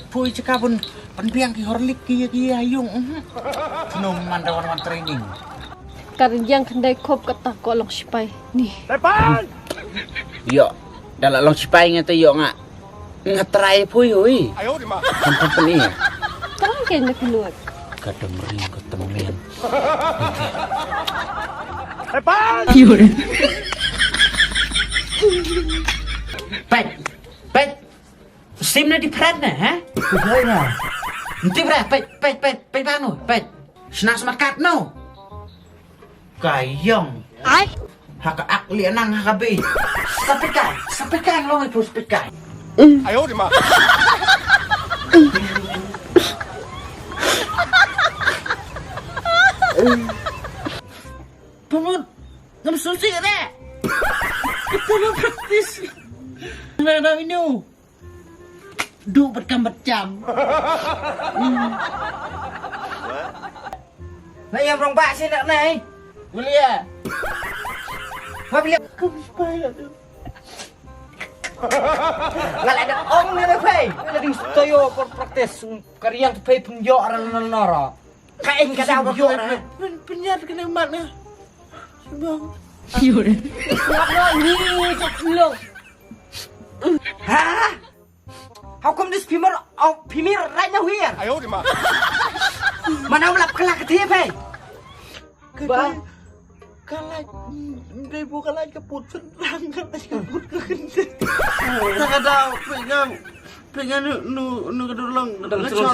pui cakap pun penpiang ki horlik ki ayung. Nung mandawan training. Karyang kendai kop kata kolong sipai. Nih. Yo, dalam long sipai ngata yo ngak ngetrai pui hui. Tempat ni. Tangan kena keluar. Kademring ketemen. Pet. Sim na di prat na, ha? Betul na. Nanti berah, pet bano, pet. Senang semakat no. Kayong. Ay. Haka akli anang hakabi. Sampai kan lo ngai pus pikai. Pemut, ngam susi ka na. Kita mau praktis. Nah, ini. Du berjam. Nah, yang rong bak sih nak naik. Boleh ya? Apa boleh? Kepala tu. Nggak ada ong ni pay. Jadi toyo por praktis karyang tu pay punjo aran nara. Kain kada punjo aran. Penyat kena mana? Bang. Yun. Wala ni taklong. Hah? How come this pimir right now here? Mana ulap kelak ke pay? Bang. Kalai, dia bukan lagi keput senang, kalai keput kekendek. Tak ada pengen nu kedulung terus.